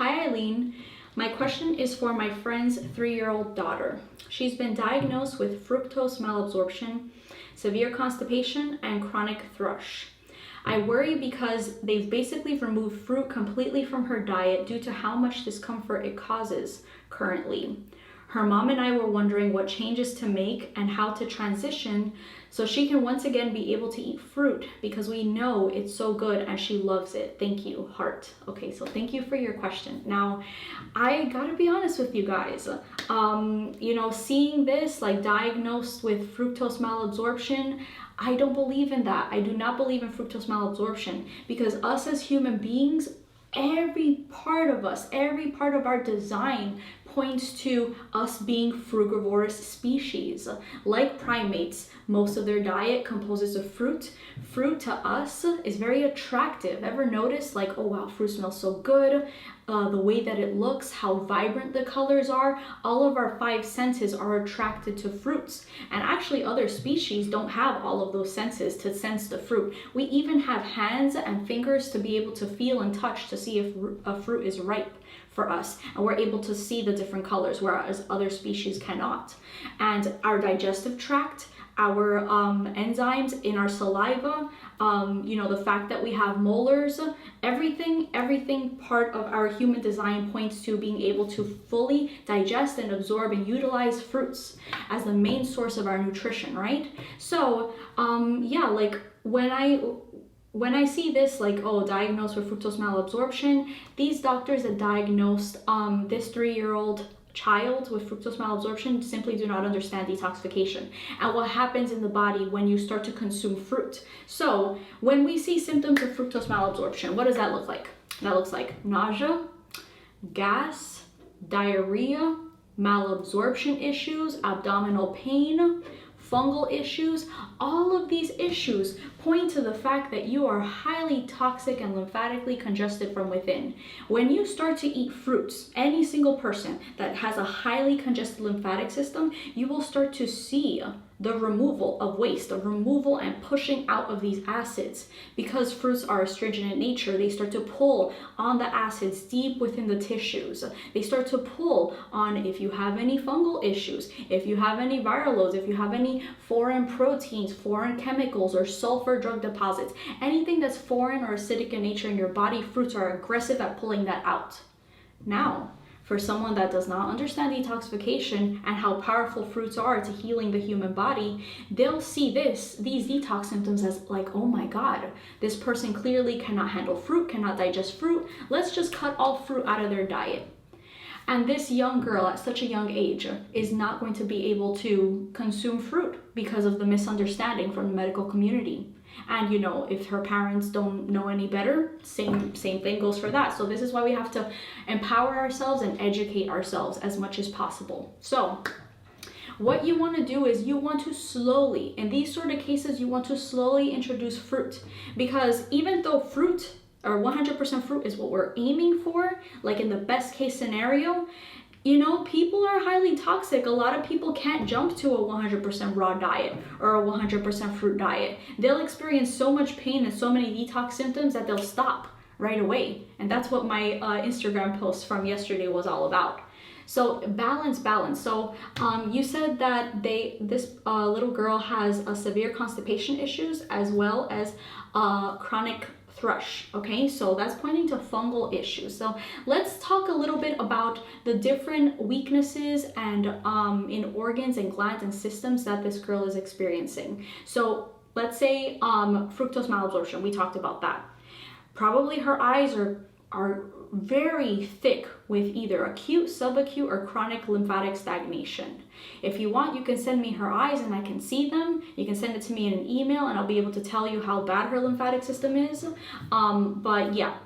Hi Ailin, my question is for my friend's 3-year-old daughter. She's been diagnosed with fructose malabsorption, severe constipation, and chronic thrush. I worry because they've basically removed fruit completely from her diet due to how much discomfort it causes currently. Her mom and I were wondering what changes to make and how to transition so she can once again be able to eat fruit because we know it's so good and she loves it. Thank you, heart. Okay, so thank you for your question. Now, I gotta be honest with you guys. Seeing this like diagnosed with fructose malabsorption, I don't believe in that. I do not believe in fructose malabsorption because us as human beings, every part of us, every part of our design points to us being frugivorous species. Like primates, most of their diet composes of fruit. Fruit to us is very attractive. Ever notice like, oh wow, fruit smells so good, the way that it looks, how vibrant the colors are? All of our 5 senses are attracted to fruits. And actually other species don't have all of those senses to sense the fruit. We even have hands and fingers to be able to feel and touch to see if a fruit is ripe for us, and we're able to see the different colors, whereas other species cannot. And our digestive tract, our enzymes in our saliva, the fact that we have molars, everything part of our human design points to being able to fully digest and absorb and utilize fruits as the main source of our nutrition, right? So when I see this, like, oh, diagnosed with fructose malabsorption, these doctors that diagnosed this 3-year-old child with fructose malabsorption simply do not understand detoxification and what happens in the body when you start to consume fruit. So when we see symptoms of fructose malabsorption, what does that look like? That looks like nausea, gas, diarrhea, malabsorption issues, abdominal pain, fungal issues. All of these issues point to the fact that you are highly toxic and lymphatically congested from within. When you start to eat fruits, any single person that has a highly congested lymphatic system, you will start to see the removal of waste, the removal and pushing out of these acids. Because fruits are astringent in nature, they start to pull on the acids deep within the tissues. They start to pull on if you have any fungal issues, if you have any viral loads, if you have any foreign proteins, foreign chemicals, or sulfur drug deposits, anything that's foreign or acidic in nature in your body, fruits are aggressive at pulling that out. Now, for someone that does not understand detoxification and how powerful fruits are to healing the human body, they'll see these detox symptoms as like, oh my God, this person clearly cannot handle fruit, cannot digest fruit. Let's just cut all fruit out of their diet. And this young girl at such a young age is not going to be able to consume fruit because of the misunderstanding from the medical community. And if her parents don't know any better, same thing goes for that. So this is why we have to empower ourselves and educate ourselves as much as possible. So what you want to do is you want to slowly, in these sort of cases, you want to slowly introduce fruit, because even though fruit or 100% fruit is what we're aiming for, like in the best case scenario, people are highly toxic. A lot of people can't jump to a 100% raw diet or a 100% fruit diet. They'll experience so much pain and so many detox symptoms that they'll stop right away. And that's what my Instagram post from yesterday was all about. So balance. So you said that this little girl has a severe constipation issues as well as chronic thrush. Okay, so that's pointing to fungal issues. So let's talk a little bit about the different weaknesses and in organs and glands and systems that this girl is experiencing. So let's say fructose malabsorption, we talked about that. Probably her eyes are very thick with either acute, subacute, or chronic lymphatic stagnation. If you want, you can send me her eyes and I can see them. You can send it to me in an email and I'll be able to tell you how bad her lymphatic system is. But yeah,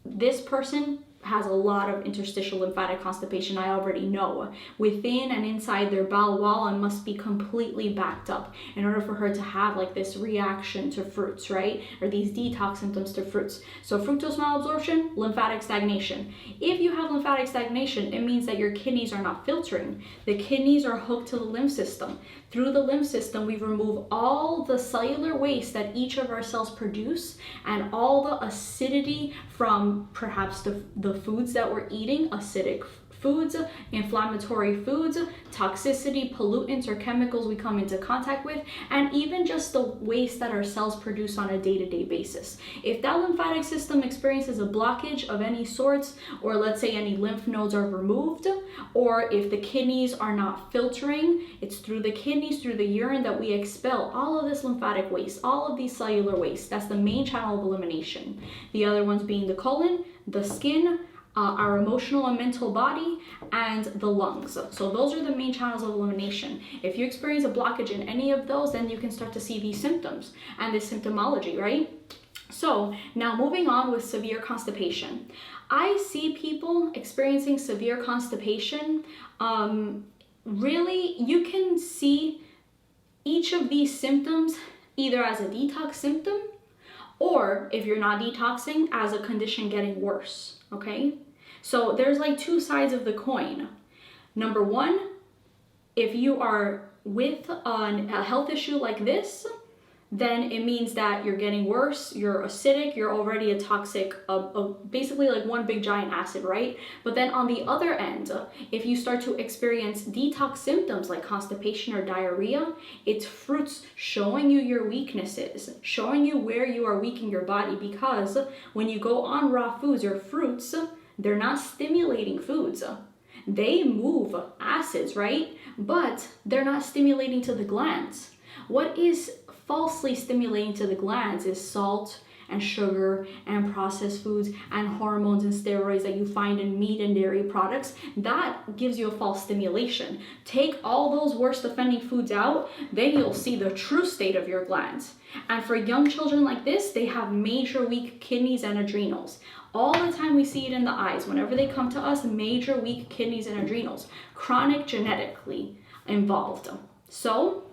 this person has a lot of interstitial lymphatic constipation, I already know. Within and inside their bowel wall and must be completely backed up in order for her to have like this reaction to fruits, right? Or these detox symptoms to fruits. So fructose malabsorption, lymphatic stagnation. If you have lymphatic stagnation, it means that your kidneys are not filtering. The kidneys are hooked to the lymph system. Through the lymph system, we remove all the cellular waste that each of our cells produce and all the acidity from perhaps the the foods that we're eating, acidic foods, inflammatory foods, toxicity, pollutants or chemicals we come into contact with, and even just the waste that our cells produce on a day-to-day basis. If that lymphatic system experiences a blockage of any sorts, or let's say any lymph nodes are removed, or if the kidneys are not filtering, it's through the kidneys, through the urine that we expel all of this lymphatic waste, all of these cellular waste. That's the main channel of elimination. The other ones being the colon, the skin, our emotional and mental body, and the lungs. So those are the main channels of elimination. If you experience a blockage in any of those, then you can start to see these symptoms and this symptomology, right? So now moving on with severe constipation. I see people experiencing severe constipation. Really, you can see each of these symptoms either as a detox symptom, or if you're not detoxing, as a condition getting worse, okay? So there's like two sides of the coin. Number one, if you are with a health issue like this, then it means that you're getting worse, you're acidic, you're already a toxic, basically like one big giant acid, right? But then on the other end, if you start to experience detox symptoms like constipation or diarrhea, it's fruits showing you your weaknesses, showing you where you are weak in your body, because when you go on raw foods or fruits, they're not stimulating foods. They move acids, right? But they're not stimulating to the glands. What is falsely stimulating to the glands is salt and sugar and processed foods and hormones and steroids that you find in meat and dairy products. That gives you a false stimulation. Take all those worst offending foods out, then you'll see the true state of your glands. And for young children like this, they have major weak kidneys and adrenals. All the time we see it in the eyes. Whenever they come to us, major weak kidneys and adrenals, chronic, genetically involved. So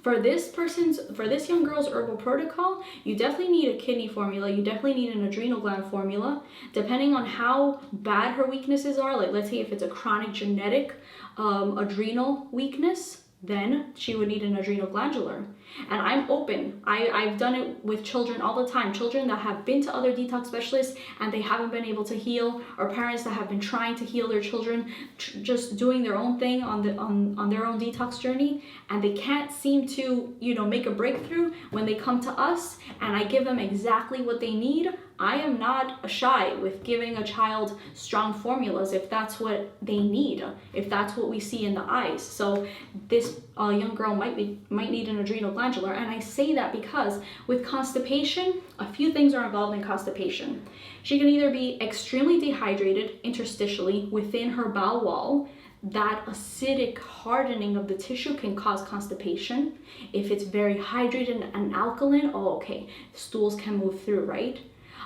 for this young girl's herbal protocol, you definitely need a kidney formula. You definitely need an adrenal gland formula. Depending on how bad her weaknesses are, like let's say if it's a chronic genetic adrenal weakness, then she would need an adrenal glandular. And I'm open. I've done it with children all the time. Children that have been to other detox specialists and they haven't been able to heal, or parents that have been trying to heal their children, just doing their own thing on their own detox journey, and they can't seem to, make a breakthrough. When they come to us and I give them exactly what they need, I am not shy with giving a child strong formulas if that's what they need, if that's what we see in the eyes. So this young girl might need an adrenal glandular, and I say that because with constipation, a few things are involved in constipation. She can either be extremely dehydrated interstitially within her bowel wall. That acidic hardening of the tissue can cause constipation. If it's very hydrated and alkaline, stools can move through, right?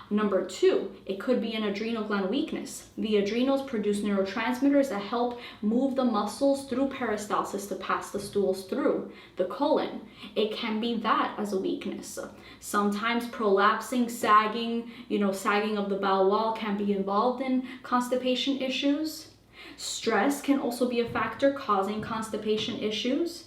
Number two, it could be an adrenal gland weakness. The adrenals produce neurotransmitters that help move the muscles through peristalsis to pass the stools through the colon. It can be that as a weakness. Sometimes prolapsing, sagging of the bowel wall can be involved in constipation issues. Stress can also be a factor causing constipation issues.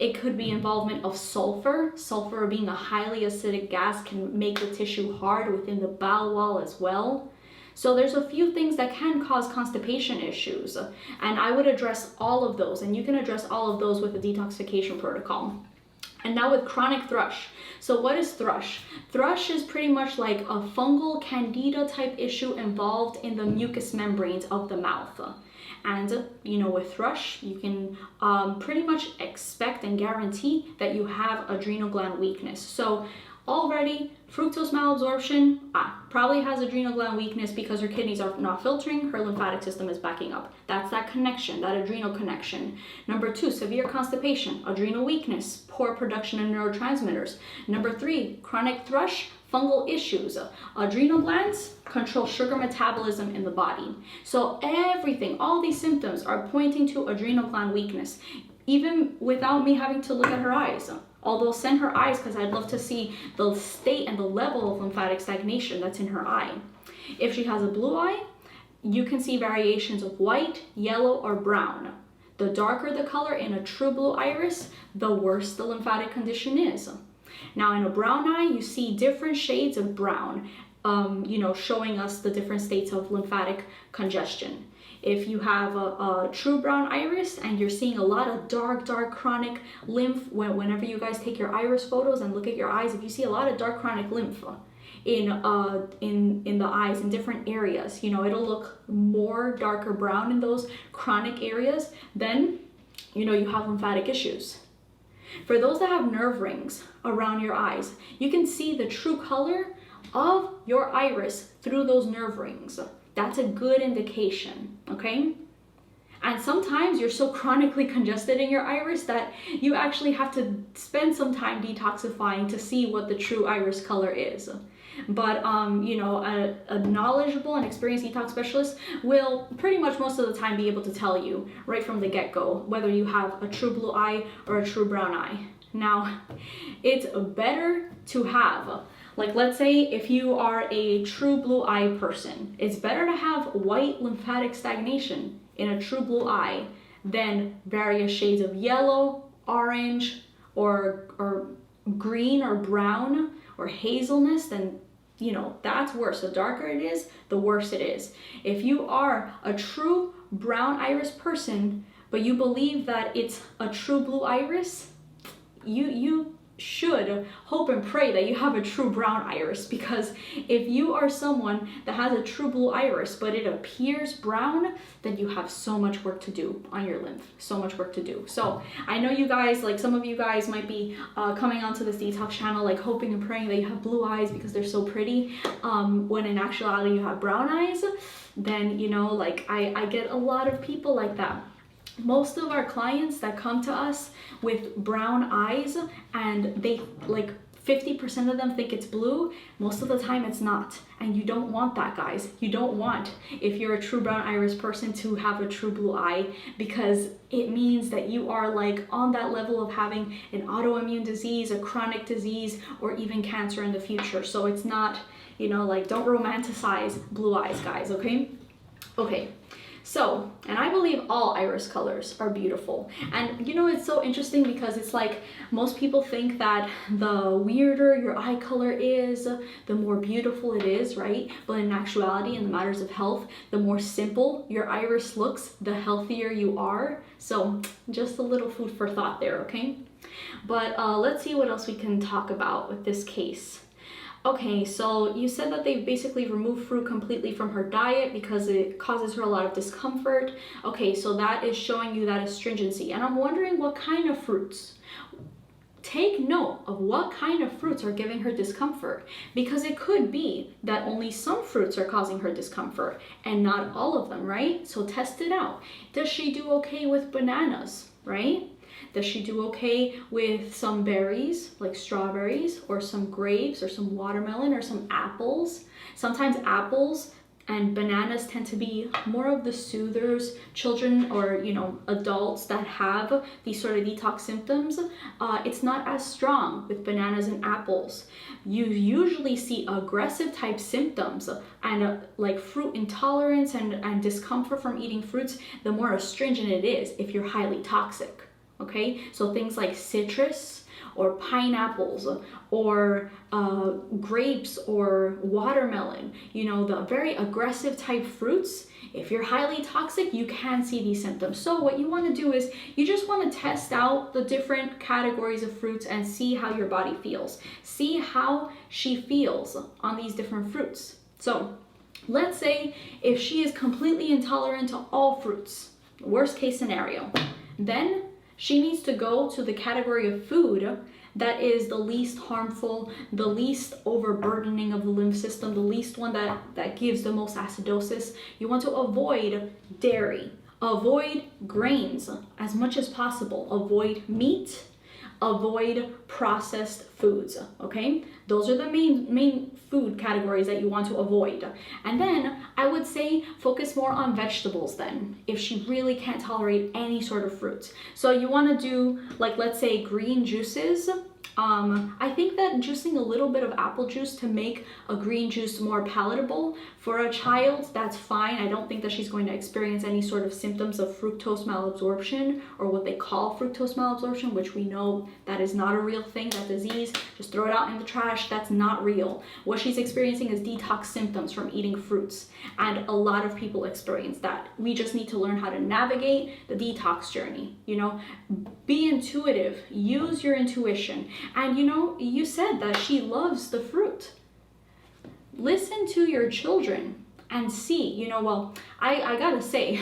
It could be involvement of sulfur. Sulfur, being a highly acidic gas, can make the tissue hard within the bowel wall as well. So there's a few things that can cause constipation issues, and I would address all of those, and you can address all of those with a detoxification protocol. And now with chronic thrush. So what is thrush? Thrush is pretty much like a fungal candida type issue involved in the mucous membranes of the mouth. And with thrush, you can pretty much expect and guarantee that you have adrenal gland weakness. So already, fructose malabsorption probably has adrenal gland weakness because her kidneys are not filtering, her lymphatic system is backing up. That's that connection, that adrenal connection. Number two, severe constipation, adrenal weakness, poor production of neurotransmitters. Number three, chronic thrush, fungal issues. Adrenal glands control sugar metabolism in the body. So everything, all these symptoms are pointing to adrenal gland weakness, even without me having to look at her eyes. Although send her eyes, because I'd love to see the state and the level of lymphatic stagnation that's in her eye. If she has a blue eye, you can see variations of white, yellow, or brown. The darker the color in a true blue iris, the worse the lymphatic condition is. Now in a brown eye, you see different shades of brown. showing us the different states of lymphatic congestion. If you have a true brown iris and you're seeing a lot of dark chronic lymph, whenever you guys take your iris photos and look at your eyes, if you see a lot of dark chronic lymph in the eyes in different areas, it'll look more darker brown in those chronic areas, then you have lymphatic issues. For those that have nerve rings around your eyes, you can see the true color of your iris through those nerve rings. That's a good indication, okay? And sometimes you're so chronically congested in your iris that you actually have to spend some time detoxifying to see what the true iris color is. But a knowledgeable and experienced detox specialist will pretty much most of the time be able to tell you right from the get-go whether you have a true blue eye or a true brown eye. Now, it's better to have, like, let's say if you are a true blue eye person, it's better to have white lymphatic stagnation in a true blue eye than various shades of yellow, orange, or green or brown or hazelness. Then that's worse. The darker it is, the worse it is. If you are a true brown iris person, but you believe that it's a true blue iris, you should hope and pray that you have a true brown iris, because if you are someone that has a true blue iris but it appears brown, then you have so much work to do on your lymph, so much work to do. So I know you guys, like some of you guys might be coming onto this detox channel like hoping and praying that you have blue eyes because they're so pretty, when in actuality you have brown eyes. Then I get a lot of people like that. Most of our clients that come to us with brown eyes, and they 50% of them think it's blue, most of the time it's not. And you don't want that, guys. You don't want, if you're a true brown iris person, to have a true blue eye, because it means that you are on that level of having an autoimmune disease, a chronic disease, or even cancer in the future. So it's not, don't romanticize blue eyes, guys, okay? Okay. So, and I believe all iris colors are beautiful. And it's so interesting because it's like most people think that the weirder your eye color is, the more beautiful it is, right? But in actuality, in the matters of health, the more simple your iris looks, the healthier you are. So just a little food for thought there, okay? But let's see what else we can talk about with this case. Okay, so you said that they basically removed fruit completely from her diet because it causes her a lot of discomfort. Okay, so that is showing you that astringency. And I'm wondering what kind of fruits. Take note of what kind of fruits are giving her discomfort, because it could be that only some fruits are causing her discomfort and not all of them, right? So test it out. Does she do okay with bananas, right? Does she do okay with some berries, like strawberries, or some grapes, or some watermelon, or some apples? Sometimes apples and bananas tend to be more of the soothers. Children or adults that have these sort of detox symptoms, it's not as strong with bananas and apples. You usually see aggressive type symptoms and like fruit intolerance and discomfort from eating fruits the more astringent it is if you're highly toxic. Okay, so things like citrus or pineapples or grapes or watermelon, the very aggressive type fruits, if you're highly toxic, you can see these symptoms. So what you want to do is you just want to test out the different categories of fruits and see how your body feels. See how she feels on these different fruits. So let's say if she is completely intolerant to all fruits, worst case scenario, then she needs to go to the category of food that is the least harmful, the least overburdening of the lymph system, the least one that gives the most acidosis. You want to avoid dairy, avoid grains as much as possible, avoid meat, avoid processed foods, okay? Those are the main food categories that you want to avoid. And then I would say focus more on vegetables then, if she really can't tolerate any sort of fruits. So you want to do, like, let's say green juices I think that juicing a little bit of apple juice to make a green juice more palatable for a child, that's fine. I don't think that she's going to experience any sort of symptoms of fructose malabsorption, or what they call fructose malabsorption, which we know that is not a real thing, that disease. Just throw it out in the trash. That's not real. What she's experiencing is detox symptoms from eating fruits, and a lot of people experience that. We just need to learn how to navigate the detox journey. You know, be intuitive, use your intuition. And you know, you said that she loves the fruit. Listen to your children and see, you know, well, I gotta say,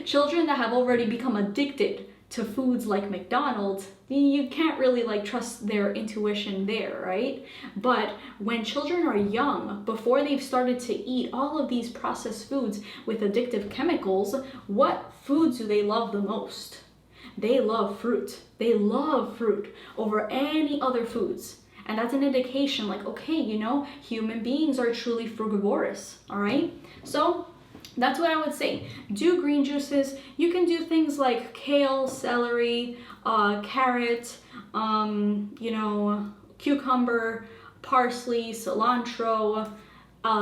children that have already become addicted to foods like McDonald's, you can't really like trust their intuition there, right? But when children are young, before they've started to eat all of these processed foods with addictive chemicals, what foods do they love the most? They love fruit. They love fruit over any other foods. And that's an indication like, okay, you know, human beings are truly frugivorous, all right? So that's what I would say. Do green juices. You can do things like kale, celery, carrot, you know, cucumber, parsley, cilantro,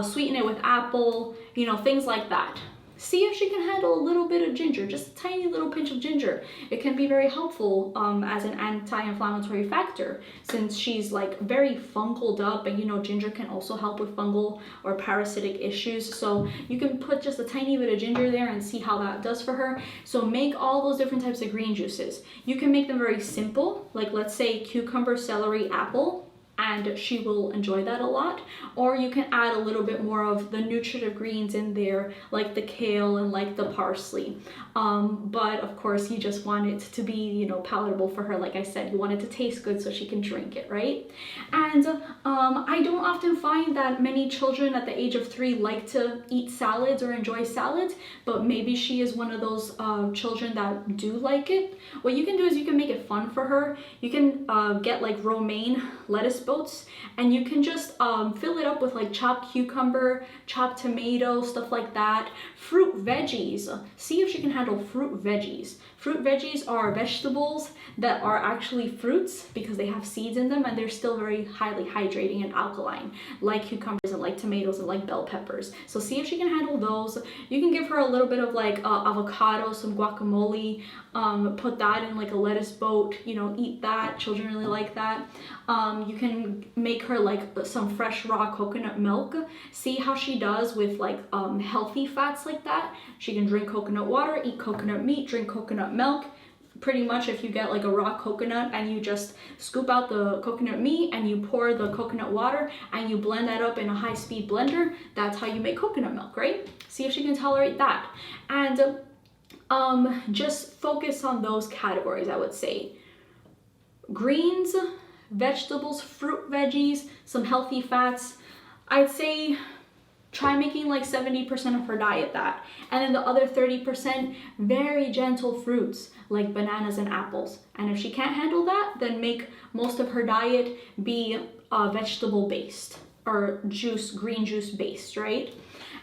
sweeten it with apple, you know, things like that. See if she can handle a little bit of ginger, just a tiny little pinch of ginger. It can be very helpful as an anti-inflammatory factor, since she's like very fungaled up, and you know, ginger can also help with fungal or parasitic issues. So you can put just a tiny bit of ginger there and see how that does for her. So make all those different types of green juices. You can make them very simple, like let's say cucumber, celery, apple, and she will enjoy that a lot. Or you can add a little bit more of the nutritive greens in there, like the kale and like the parsley. But of course, you just want it to be, you know, palatable for her. Like I said, you want it to taste good so she can drink it, right? And I don't often find that many children at the age of 3 like to eat salads or enjoy salads, but maybe she is one of those children that do like it. What you can do is you can make it fun for her. You can get like romaine lettuce boats, and you can just fill it up with like chopped cucumber, chopped tomato, stuff like that. Fruit veggies. See if she can handle fruit veggies. Fruit veggies are vegetables that are actually fruits because they have seeds in them, and they're still very highly hydrating and alkaline, like cucumbers and like tomatoes and like bell peppers. So see if she can handle those. You can give her a little bit of like avocado, some guacamole, put that in like a lettuce boat, you know, eat that. Children really like that. You can make her like some fresh raw coconut milk. See how she does with like healthy fats like that. She can drink coconut water, eat coconut meat, drink coconut milk. Pretty much if you get like a raw coconut and you just scoop out the coconut meat and you pour the coconut water and you blend that up in a high-speed blender, that's how you make coconut milk, right? See if she can tolerate that. And just focus on those categories, I would say. Greens, vegetables, fruit, veggies, some healthy fats. I'd say try making like 70% of her diet that. And then the other 30%, very gentle fruits like bananas and apples. And if she can't handle that, then make most of her diet be vegetable based or green juice based, right?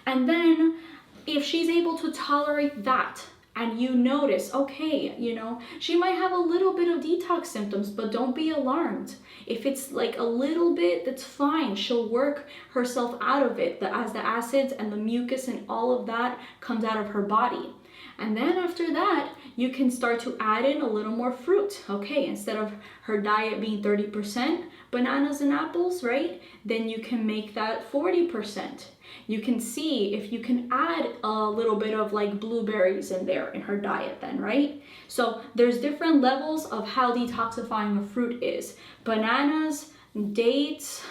And then if she's able to tolerate that, and you notice, okay, you know, she might have a little bit of detox symptoms, but don't be alarmed. If it's like a little bit, that's fine. She'll work herself out of it as the acids and the mucus and all of that comes out of her body. And then after that, you can start to add in a little more fruit. Okay, instead of her diet being 30% bananas and apples, right? Then you can make that 40%. You can see if you can add a little bit of like blueberries in there in her diet then, right? So there's different levels of how detoxifying a fruit is. Bananas, dates,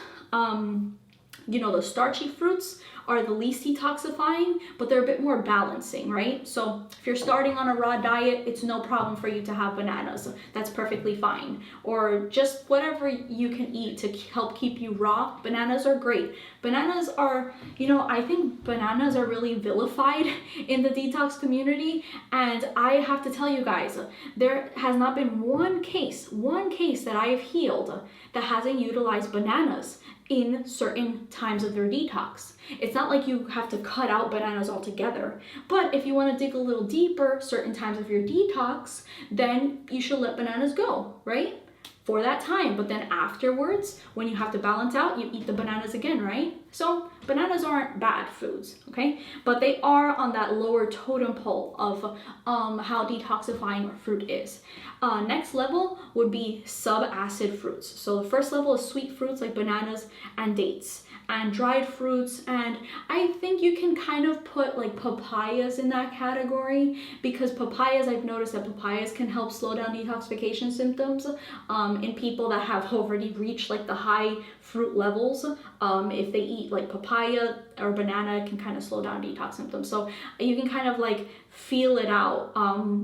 you know, the starchy fruits are the least detoxifying, but they're a bit more balancing, right? So if you're starting on a raw diet, it's no problem for you to have bananas. That's perfectly fine. Or just whatever you can eat to help keep you raw. Bananas are great. Bananas are, you know, I think bananas are really vilified in the detox community. And I have to tell you guys, there has not been one case that I have healed that hasn't utilized bananas in certain times of their detox. It's not like you have to cut out bananas altogether, but if you want to dig a little deeper certain times of your detox, then you should let bananas go, right? for that time, but then afterwards, when you have to balance out, you eat the bananas again, right? So bananas aren't bad foods, okay? But they are on that lower totem pole of how detoxifying fruit is. Next level would be sub-acid fruits. So the first level is sweet fruits like bananas and dates, and dried fruits, and I think you can kind of put like papayas in that category, because papayas, I've noticed that papayas can help slow down detoxification symptoms in people that have already reached like the high fruit levels. If they eat like papaya or banana, it can kind of slow down detox symptoms. So you can kind of like feel it out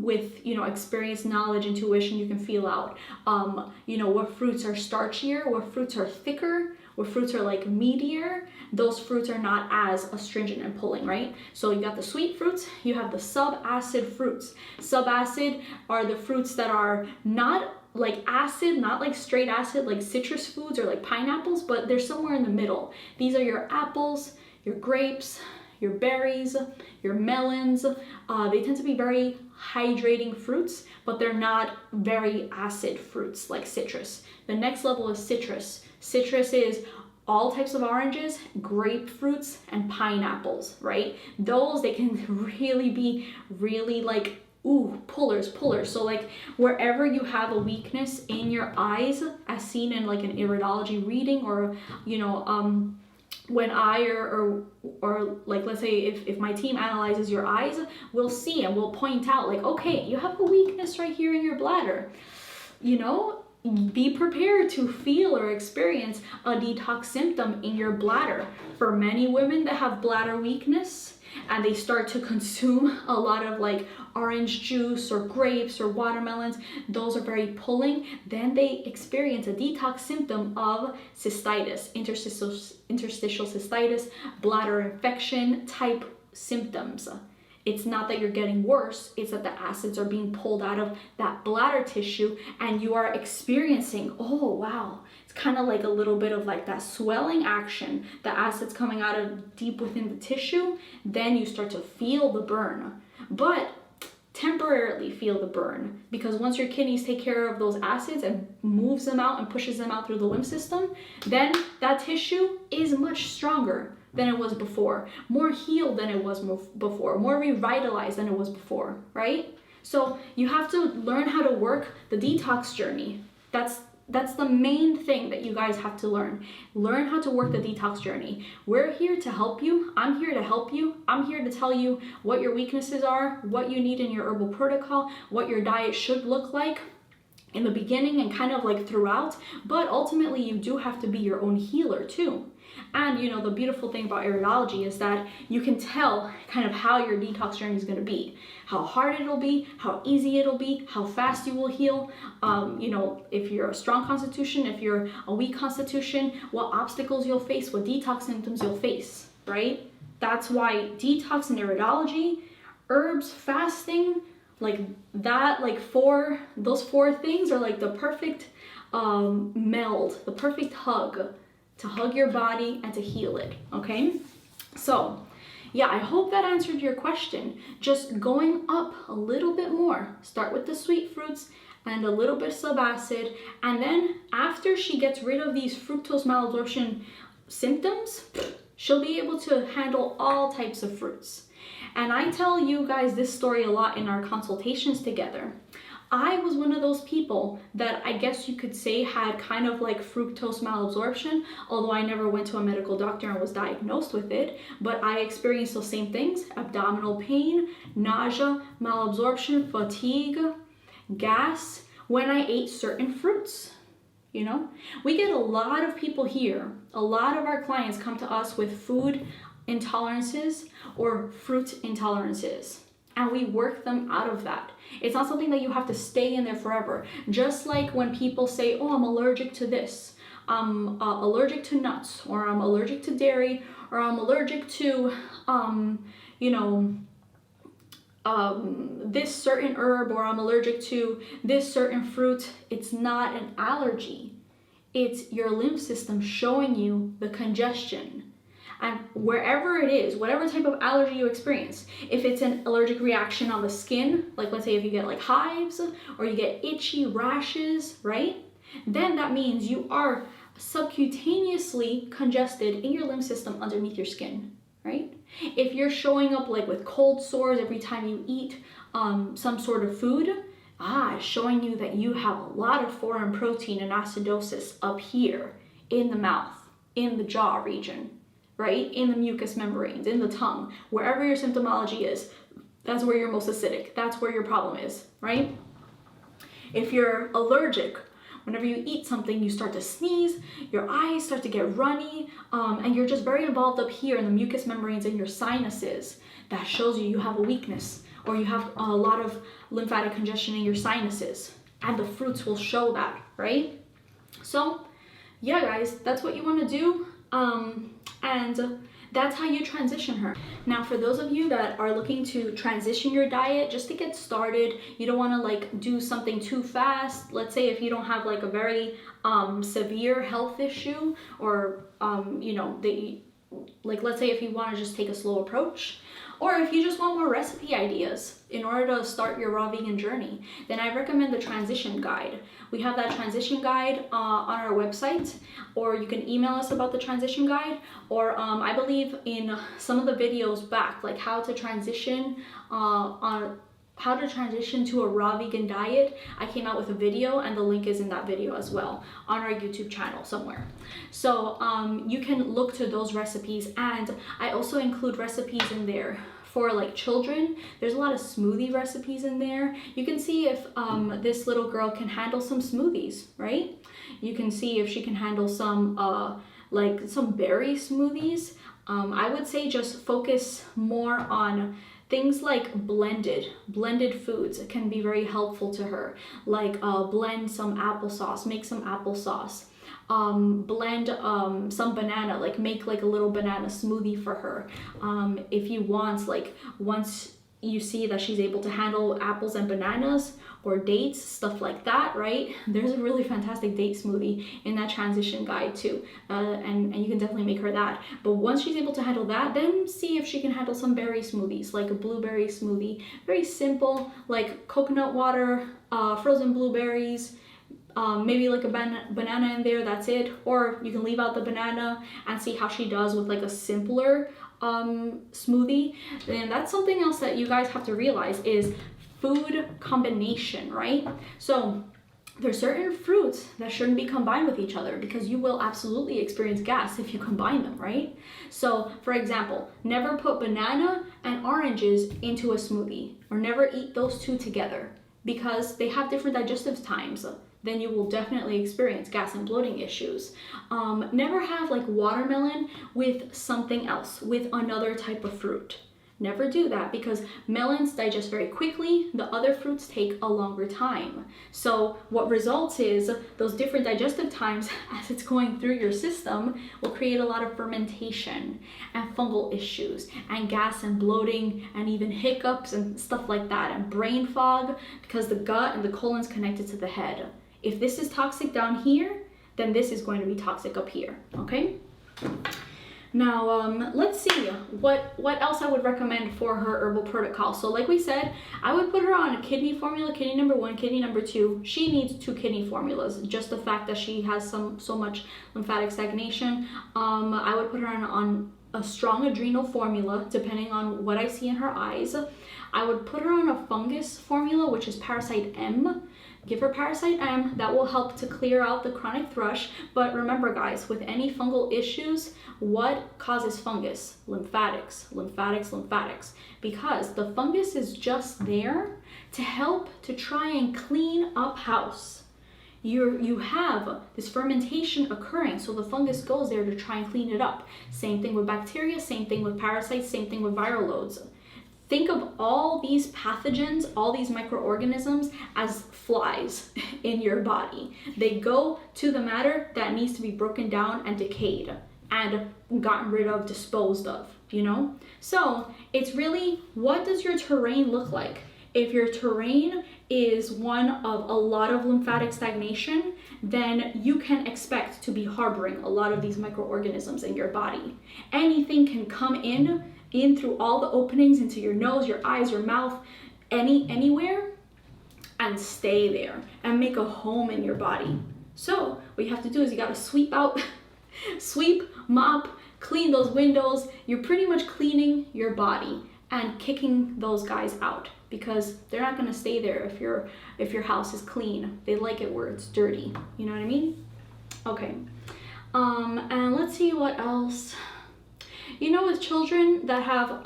with, you know, experience, knowledge, intuition. You can feel out, you know, what fruits are starchier, what fruits are thicker, what fruits are like meatier. Those fruits are not as astringent and pulling, right? So you got the sweet fruits, you have the sub-acid fruits. Sub-acid are the fruits that are not like acid, not like straight acid, like citrus foods or like pineapples, but they're somewhere in the middle. These are your apples, your grapes, your berries, your melons. They tend to be very hydrating fruits, but they're not very acid fruits like citrus. The next level is citrus. Citrus is all types of oranges, grapefruits, and pineapples, right? Those, they can really be really like, ooh, pullers. So like wherever you have a weakness in your eyes, as seen in like an iridology reading, or, you know, when I or like, let's say if my team analyzes your eyes, we'll see and we'll point out like, okay, you have a weakness right here in your bladder, you know. Be prepared to feel or experience a detox symptom in your bladder. For many women that have bladder weakness and they start to consume a lot of like orange juice or grapes or watermelons, those are very pulling, then they experience a detox symptom of cystitis, interstitial cystitis, bladder infection type symptoms. It's not that you're getting worse, it's that the acids are being pulled out of that bladder tissue and you are experiencing, oh wow, it's kind of like a little bit of like that swelling action, the acids coming out of deep within the tissue. Then you start to feel the burn, but temporarily feel the burn, because once your kidneys take care of those acids and moves them out and pushes them out through the lymph system, then that tissue is much stronger than it was before, more healed than it was before, more revitalized than it was before, right? So you have to learn how to work the detox journey. That's the main thing that you guys have to learn. Learn how to work the detox journey. We're here to help you. I'm here to help you. I'm here to tell you what your weaknesses are, what you need in your herbal protocol, what your diet should look like in the beginning and kind of like throughout. But ultimately, you do have to be your own healer too. And you know, the beautiful thing about iridology is that you can tell kind of how your detox journey is going to be, how hard it'll be, how easy it'll be, how fast you will heal. You know, if you're a strong constitution, if you're a weak constitution, what obstacles you'll face, what detox symptoms you'll face, right? That's why detox and iridology, herbs, fasting, like that, like those four things are like the perfect meld, the perfect hug to hug your body and to heal it, okay? So yeah, I hope that answered your question. Just going up a little bit more. Start with the sweet fruits and a little bit subacid, and then after she gets rid of these fructose malabsorption symptoms, she'll be able to handle all types of fruits. And I tell you guys this story a lot in our consultations together. I was one of those people that I guess you could say had kind of like fructose malabsorption, although I never went to a medical doctor and was diagnosed with it, but I experienced those same things: abdominal pain, nausea, malabsorption, fatigue, gas, when I ate certain fruits. You know, we get a lot of people here, a lot of our clients come to us with food intolerances or fruit intolerances, and we work them out of that. It's not something that you have to stay in there forever. Just like when people say, oh, I'm allergic to this, I'm allergic to nuts, or I'm allergic to dairy, or I'm allergic to, you know, this certain herb, or I'm allergic to this certain fruit. It's not an allergy. It's your lymph system showing you the congestion. And wherever it is, whatever type of allergy you experience, if it's an allergic reaction on the skin, like let's say if you get like hives or you get itchy rashes, right? then that means you are subcutaneously congested in your lymph system underneath your skin, right? If you're showing up like with cold sores every time you eat some sort of food, it's showing you that you have a lot of foreign protein and acidosis up here in the mouth, in the jaw region, right? In the mucous membranes, in the tongue, wherever your symptomology is, that's where you're most acidic. That's where your problem is, right? If you're allergic, whenever you eat something, you start to sneeze, your eyes start to get runny, and you're just very involved up here in the mucous membranes and your sinuses. That shows you have a weakness, or you have a lot of lymphatic congestion in your sinuses, and the fruits will show that, right? So yeah, guys, that's what you want to do, and that's how you transition her. Now, for those of you that are looking to transition your diet just to get started, you don't want to like do something too fast. Let's say if you don't have like a very severe health issue, or you know, let's say if you want to just take a slow approach, or if you just want more recipe ideas in order to start your raw vegan journey, then I recommend the transition guide. We have that transition guide on our website, or you can email us about the transition guide, or I believe in some of the videos back, like how to transition to a raw vegan diet. I came out with a video, and the link is in that video as well on our YouTube channel somewhere. So you can look to those recipes, and I also include recipes in there for like children. There's a lot of smoothie recipes in there. You can see if this little girl can handle some smoothies, right? You can see if she can handle some like some berry smoothies. I would say just focus more on things like blended foods can be very helpful to her. Like blend some applesauce, make some applesauce. Blend some banana, like make like a little banana smoothie for her. If you want, like once you see that she's able to handle apples and bananas or dates, stuff like that, right? There's a really fantastic date smoothie in that transition guide too, and you can definitely make her that. But once she's able to handle that, then see if she can handle some berry smoothies, like a blueberry smoothie. Very simple, like coconut water, frozen blueberries, maybe like a banana in there, that's it. Or you can leave out the banana and see how she does with like a simpler smoothie. And that's something else that you guys have to realize is food combination, right? So there's certain fruits that shouldn't be combined with each other, because you will absolutely experience gas if you combine them, right? So for example, never put banana and oranges into a smoothie, or never eat those two together, because they have different digestive times. Then you will definitely experience gas and bloating issues. Never have like watermelon with something else, with another type of fruit. Never do that, because melons digest very quickly, the other fruits take a longer time. So what results is those different digestive times as it's going through your system will create a lot of fermentation and fungal issues and gas and bloating and even hiccups and stuff like that, and brain fog, because the gut and the colon's connected to the head. If this is toxic down here, then this is going to be toxic up here, okay? Now, let's see what else I would recommend for her herbal protocol. So like we said, I would put her on a kidney formula, kidney number 1, kidney number 2. She needs 2 kidney formulas, just the fact that she has so much lymphatic stagnation. I would put her on a strong adrenal formula, depending on what I see in her eyes. I would put her on a fungus formula, which is Parasite M. Give her Parasite M, that will help to clear out the chronic thrush. But remember guys, with any fungal issues, what causes fungus? Lymphatics, lymphatics, lymphatics. Because the fungus is just there to help to try and clean up house. You have this fermentation occurring, so the fungus goes there to try and clean it up. Same thing with bacteria, same thing with parasites, same thing with viral loads. Think of all these pathogens, all these microorganisms as flies in your body. They go to the matter that needs to be broken down and decayed and gotten rid of, disposed of, you know? So it's really, what does your terrain look like? If your terrain is one of a lot of lymphatic stagnation, then you can expect to be harboring a lot of these microorganisms in your body. Anything can come in through all the openings into your nose, your eyes, your mouth, anywhere, and stay there and make a home in your body. So what you have to do is you got to sweep out, sweep, mop, clean those windows. You're pretty much cleaning your body and kicking those guys out, because they're not going to stay there if your house is clean. They like it where it's dirty. You know what I mean? Okay. And let's see what else. You know, with children that have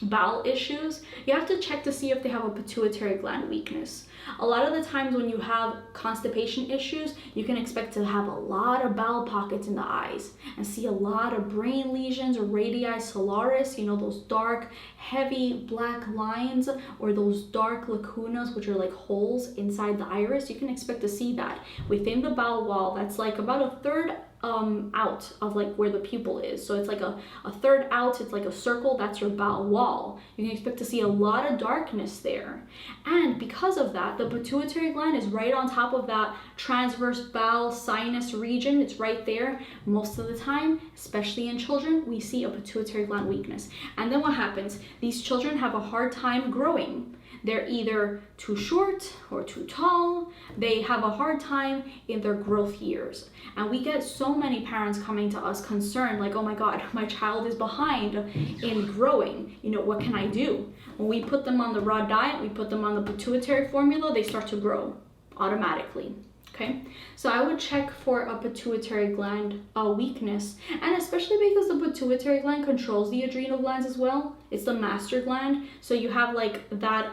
bowel issues, you have to check to see if they have a pituitary gland weakness. A lot of the times when you have constipation issues, you can expect to have a lot of bowel pockets in the eyes and see a lot of brain lesions or radii solaris, you know, those dark, heavy black lines, or those dark lacunas, which are like holes inside the iris. You can expect to see that within the bowel wall. That's like about a third out of like where the pupil is. So it's like a third out, it's like a circle, that's your bowel wall. You can expect to see a lot of darkness there. And because of that, the pituitary gland is right on top of that transverse bowel sinus region. It's right there. Most of the time, especially in children, we see a pituitary gland weakness. And then what happens? These children have a hard time growing. They're either too short or too tall. They have a hard time in their growth years. And we get so many parents coming to us concerned, like, oh my God, my child is behind in growing. You know, what can I do? When we put them on the raw diet, we put them on the pituitary formula, they start to grow automatically. Okay, so I would check for a pituitary gland weakness, and especially because the pituitary gland controls the adrenal glands as well. It's the master gland, so you have like that,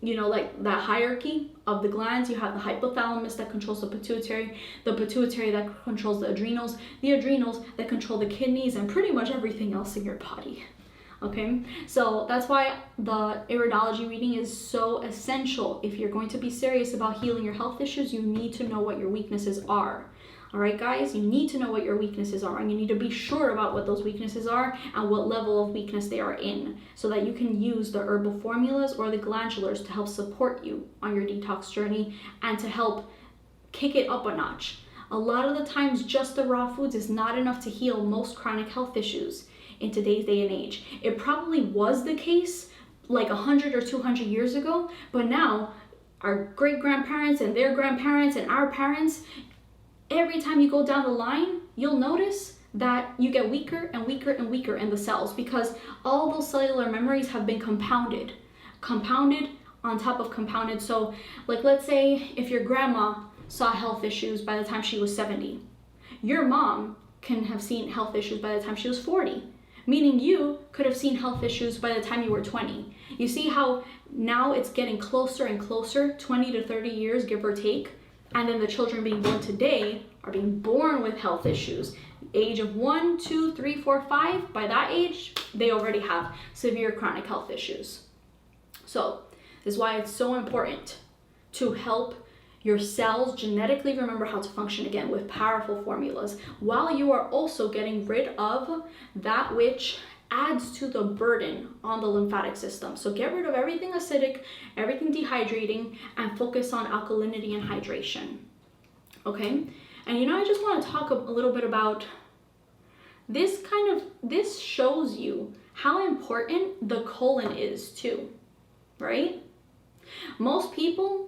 you know, like that hierarchy of the glands. You have the hypothalamus that controls the pituitary that controls the adrenals that control the kidneys, and pretty much everything else in your body. Okay, so that's why the iridology reading is so essential. If you're going to be serious about healing your health issues, you need to know what your weaknesses are. All right, guys, you need to know what your weaknesses are, and you need to be sure about what those weaknesses are and what level of weakness they are in, so that you can use the herbal formulas or the glandulars to help support you on your detox journey and to help kick it up a notch. A lot of the times, just the raw foods is not enough to heal most chronic health issues in today's day and age. It probably was the case like 100 or 200 years ago, but now our great-grandparents and their grandparents and our parents, every time you go down the line, you'll notice that you get weaker and weaker and weaker in the cells, because all those cellular memories have been compounded on top of compounded. So like, let's say if your grandma saw health issues by the time she was 70, your mom can have seen health issues by the time she was 40. Meaning you could have seen health issues by the time you were 20. You see how now it's getting closer and closer, 20 to 30 years, give or take. And then the children being born today are being born with health issues. Age of 1, 2, 3, 4, 5, by that age, they already have severe chronic health issues. So this is why it's so important to help your cells genetically remember how to function again with powerful formulas, while you are also getting rid of that which adds to the burden on the lymphatic system. So get rid of everything acidic, everything dehydrating, and focus on alkalinity and hydration. Okay? And you know, I just want to talk a little bit about this. This shows you how important the colon is too, right? Most people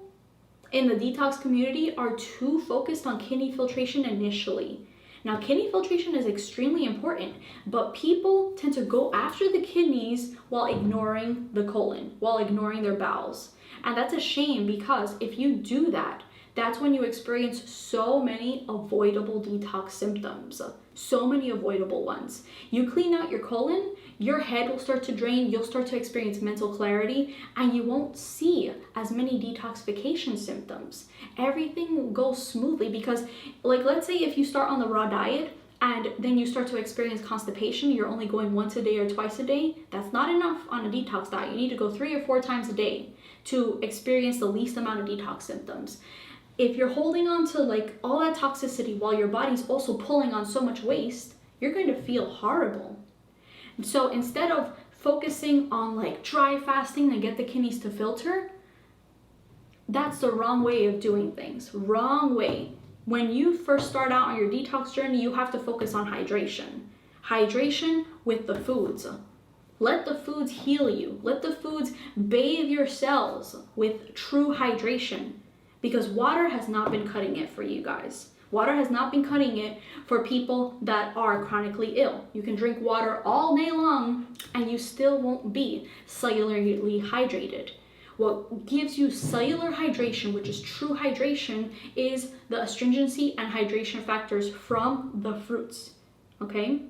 in the detox community are too focused on kidney filtration initially. Now, kidney filtration is extremely important, but people tend to go after the kidneys while ignoring the colon, while ignoring their bowels. And that's a shame, because if you do that, that's when you experience so many avoidable detox symptoms, so many avoidable ones. You clean out your colon, your head will start to drain, you'll start to experience mental clarity, and you won't see as many detoxification symptoms. Everything goes smoothly, because like, let's say if you start on the raw diet and then you start to experience constipation, you're only going once a day or twice a day, that's not enough on a detox diet. You need to go 3 or 4 times a day to experience the least amount of detox symptoms. If you're holding on to like all that toxicity while your body's also pulling on so much waste, you're going to feel horrible. So instead of focusing on like dry fasting and get the kidneys to filter, that's the wrong way of doing things. Wrong way. When you first start out on your detox journey, you have to focus on hydration. Hydration with the foods. Let the foods heal you. Let the foods bathe your cells with true hydration. because water has not been cutting it for you guys. Water has not been cutting it for people that are chronically ill. You can drink water all day long and you still won't be cellularly hydrated. What gives you cellular hydration, which is true hydration, is the astringency and hydration factors from the fruits, okay?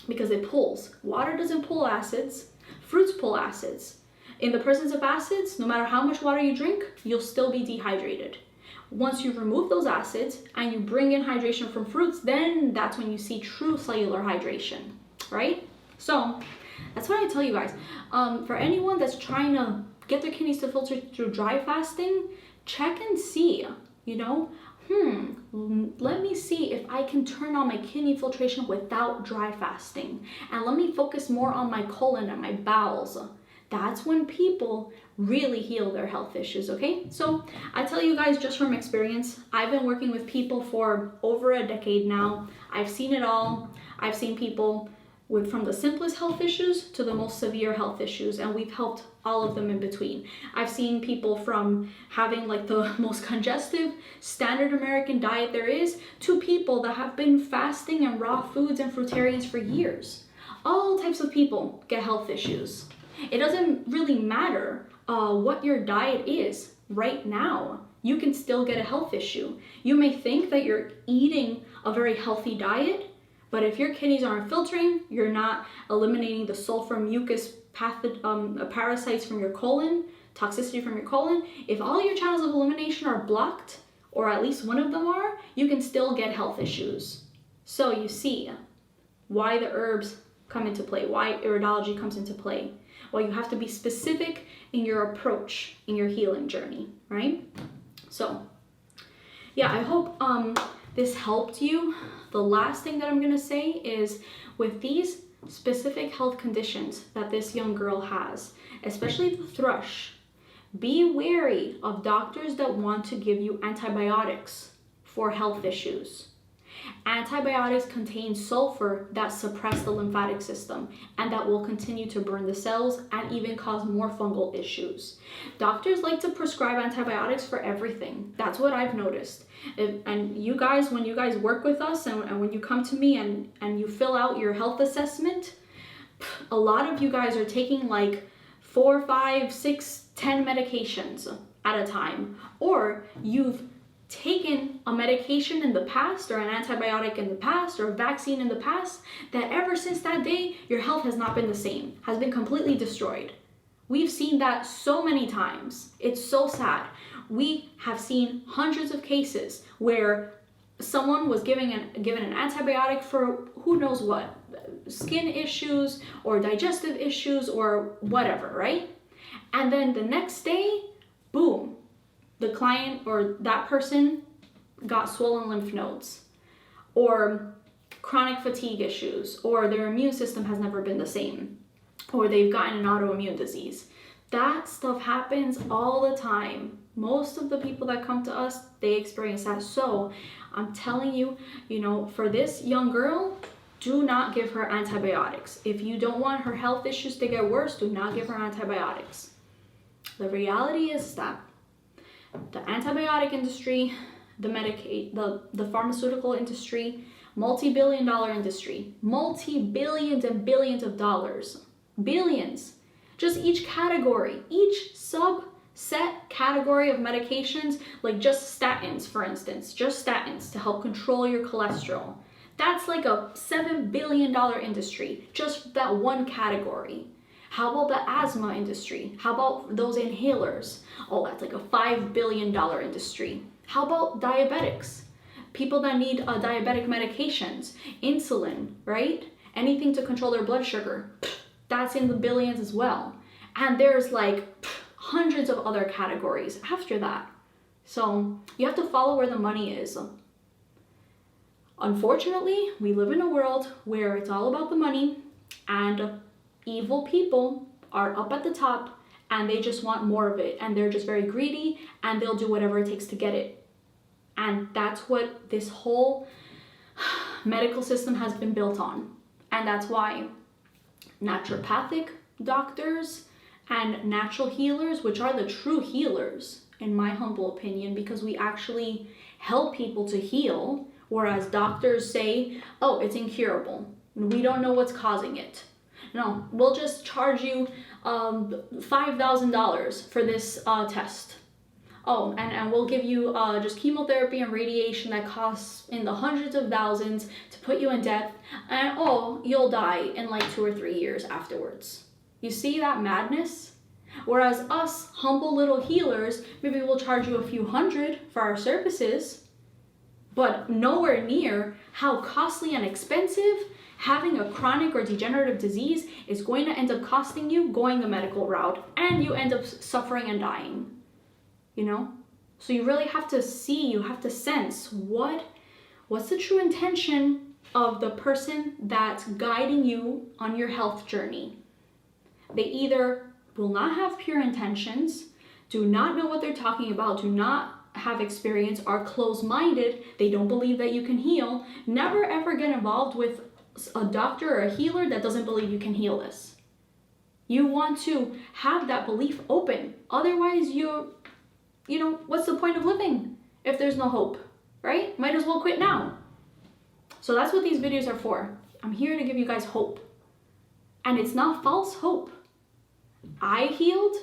Because it pulls. Water doesn't pull acids, fruits pull acids. In the presence of acids, no matter how much water you drink, you'll still be dehydrated. Once you remove those acids and you bring in hydration from fruits, then that's when you see true cellular hydration, right? So that's what I tell you guys. For anyone that's trying to get their kidneys to filter through dry fasting, check and see, you know, let me see if I can turn on my kidney filtration without dry fasting. And let me focus more on my colon and my bowels. That's when people really heal their health issues, okay? So I tell you guys just from experience, I've been working with people for over a decade now. I've seen it all. I've seen people from the simplest health issues to the most severe health issues, and we've helped all of them in between. I've seen people from having like the most congestive standard American diet there is to people that have been fasting and raw foods and fruitarians for years. All types of people get health issues. It doesn't really matter what your diet is right now. You can still get a health issue. You may think that you're eating a very healthy diet, but if your kidneys aren't filtering, you're not eliminating the sulfur mucus parasites from your colon, toxicity from your colon. If all your channels of elimination are blocked, or at least one of them are, you can still get health issues. So you see why the herbs come into play, why iridology comes into play. Well, you have to be specific in your approach in your healing journey, right? So yeah, I hope this helped you. The last thing that I'm gonna say is with these specific health conditions that this young girl has, especially the thrush, be wary of doctors that want to give you antibiotics for health issues. Antibiotics contain sulfur that suppress the lymphatic system and that will continue to burn the cells and even cause more fungal issues. Doctors like to prescribe antibiotics for everything. That's what I've noticed. And you guys, when you guys work with us and when you come to me and you fill out your health assessment, a lot of you guys are taking like 4, 5, 6, 10 medications at a time, or you've taken a medication in the past or an antibiotic in the past or a vaccine in the past that ever since that day your health has not been the same, has been completely destroyed. We've seen that so many times. It's so sad. We have seen hundreds of cases where someone was given an antibiotic for who knows what, skin issues or digestive issues or whatever, right? And then the next day, boom, the client or that person got swollen lymph nodes or chronic fatigue issues, or their immune system has never been the same, or they've gotten an autoimmune disease. That stuff happens all the time. Most of the people that come to us, they experience that. So I'm telling you, you know, for this young girl, do not give her antibiotics. If you don't want her health issues to get worse, do not give her antibiotics. The reality is that the antibiotic industry, the pharmaceutical industry, multi-billion-dollar industry, multi-billions and billions of dollars, billions. Just each category, each subset category of medications, like just statins, for instance, just statins to help control your cholesterol. That's like a $7 billion industry, just that one category. How about the asthma industry? How about those inhalers? Oh, that's like a $5 billion industry. How about diabetics? People that need diabetic medications, insulin, right? Anything to control their blood sugar, that's in the billions as well. And there's like hundreds of other categories after that. So you have to follow where the money is. Unfortunately, we live in a world where it's all about the money, and evil people are up at the top and they just want more of it, and they're just very greedy and they'll do whatever it takes to get it. And that's what this whole medical system has been built on. And that's why naturopathic doctors and natural healers, which are the true healers, in my humble opinion, because we actually help people to heal, whereas doctors say, oh, it's incurable. We don't know what's causing it. No, we'll just charge you $5,000 for this test. Oh, and we'll give you just chemotherapy and radiation that costs in the hundreds of thousands to put you in death, and oh, you'll die in like 2 or 3 years afterwards. You see that madness? Whereas us humble little healers, maybe we'll charge you a few hundred for our services, but nowhere near how costly and expensive having a chronic or degenerative disease is going to end up costing you going the medical route, and you end up suffering and dying. You know? So you really have to see, you have to sense what's the true intention of the person that's guiding you on your health journey. They either will not have pure intentions, do not know what they're talking about, do not have experience, are closed-minded, they don't believe that you can heal. Never ever get involved with a doctor or a healer that doesn't believe you can heal this. You want to have that belief open. Otherwise, you know, what's the point of living if there's no hope, right? Might as well quit now. So that's what these videos are for. I'm here to give you guys hope. And it's not false hope. I healed.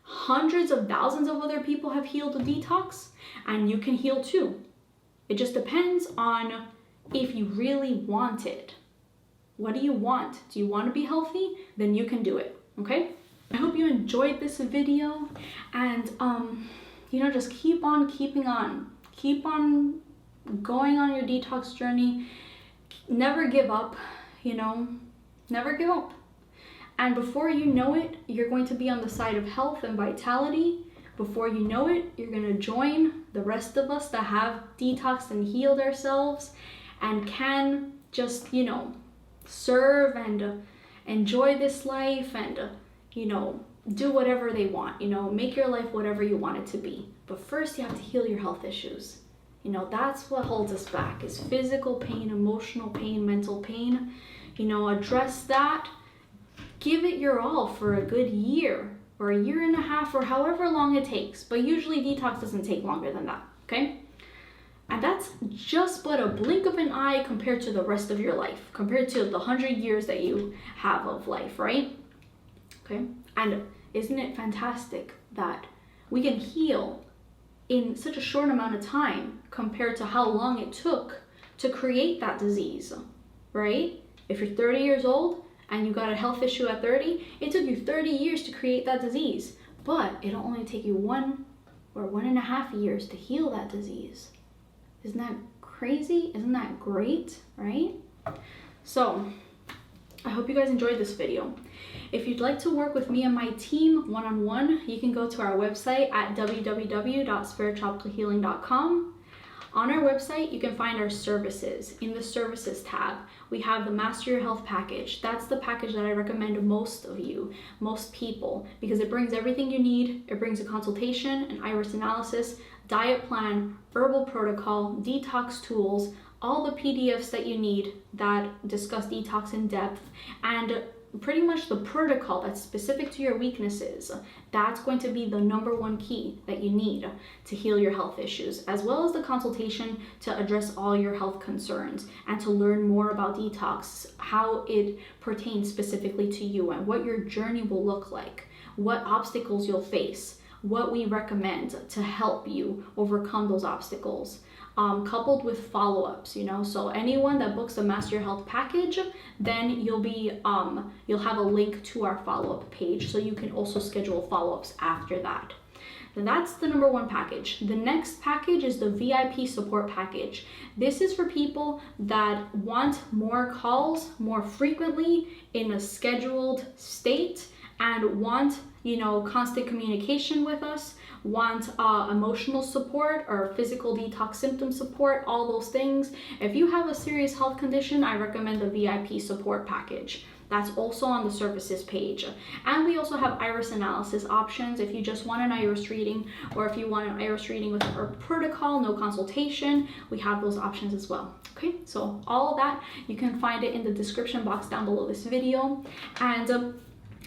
Hundreds of thousands of other people have healed with detox, and you can heal too. It just depends on if you really want it. What do you want? Do you want to be healthy? Then you can do it, okay? I hope you enjoyed this video, and you know, just keep on keeping on. Keep on going on your detox journey. Never give up, you know, never give up. And before you know it, you're going to be on the side of health and vitality. Before you know it, you're going to join the rest of us that have detoxed and healed ourselves and can just, you know, serve and enjoy this life and, you know, do whatever they want, you know, make your life whatever you want it to be. But first you have to heal your health issues. You know, that's what holds us back, is physical pain, emotional pain, mental pain. You know, address that. Give it your all for a good year or a year and a half or however long it takes. But usually detox doesn't take longer than that, okay? And that's just but a blink of an eye compared to the rest of your life, compared to the 100 years that you have of life, right? Okay? And isn't it fantastic that we can heal in such a short amount of time compared to how long it took to create that disease, right? If you're 30 years old and you got a health issue at 30, it took you 30 years to create that disease, but it'll only take you 1 or 1.5 years to heal that disease. Isn't that crazy? Isn't that great, right? So I hope you guys enjoyed this video. If you'd like to work with me and my team one-on-one, you can go to our website at www.spiritTropicalhealing.com. On our website, you can find our services. In the services tab, we have the Master Your Health package. That's the package that I recommend most people, because it brings everything you need. It brings a consultation, an iris analysis, diet plan, herbal protocol, detox tools, all the PDFs that you need that discuss detox in depth, and pretty much the protocol that's specific to your weaknesses. That's going to be the #1 key that you need to heal your health issues, as well as the consultation to address all your health concerns and to learn more about detox, how it pertains specifically to you and what your journey will look like, what obstacles you'll face, what we recommend to help you overcome those obstacles. Coupled with follow-ups, you know, so anyone that books the Master Your Health package, then you'll have a link to our follow-up page, so you can also schedule follow-ups after that. And that's the #1 package. The next package is the VIP support package. This is for people that want more calls more frequently in a scheduled state and want, you know, constant communication with us, want emotional support or physical detox symptom support, all those things. If you have a serious health condition, I recommend the VIP support package. That's also on the services page. And we also have iris analysis options if you just want an iris reading, or if you want an iris reading with our protocol, no consultation, we have those options as well. Okay, so all of that, you can find it in the description box down below this video. And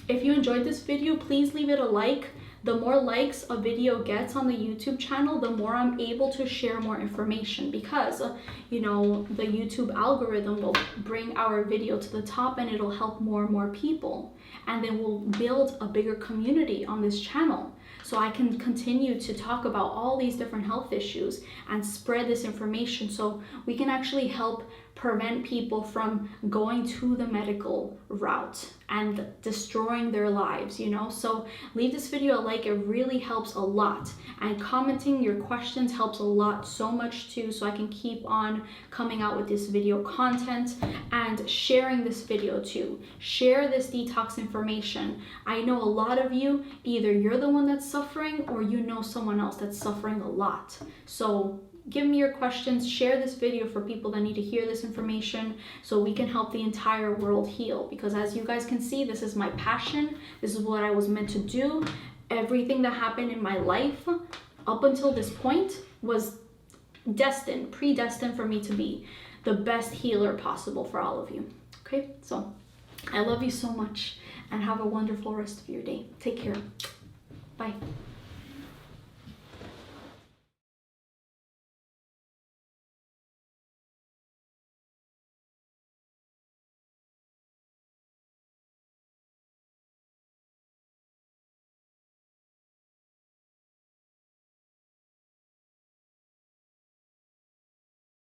if you enjoyed this video, please leave it a like. The more likes a video gets on the YouTube channel, the more I'm able to share more information, because you know, the YouTube algorithm will bring our video to the top and it'll help more and more people, and then we'll build a bigger community on this channel. So I can continue to talk about all these different health issues and spread this information, so we can actually help prevent people from going to the medical route and destroying their lives, you know. So leave this video a like, it really helps a lot, and commenting your questions helps a lot, so much too, so I can keep on coming out with this video content, and sharing this video too. Share this detox information. I know a lot of you, either you're the one that's suffering or you know someone else that's suffering a lot. So give me your questions, share this video for people that need to hear this information, so we can help the entire world heal. Because as you guys can see, this is my passion. This is what I was meant to do. Everything that happened in my life up until this point was destined, predestined for me to be the best healer possible for all of you. Okay, so I love you so much, and have a wonderful rest of your day. Take care. Bye.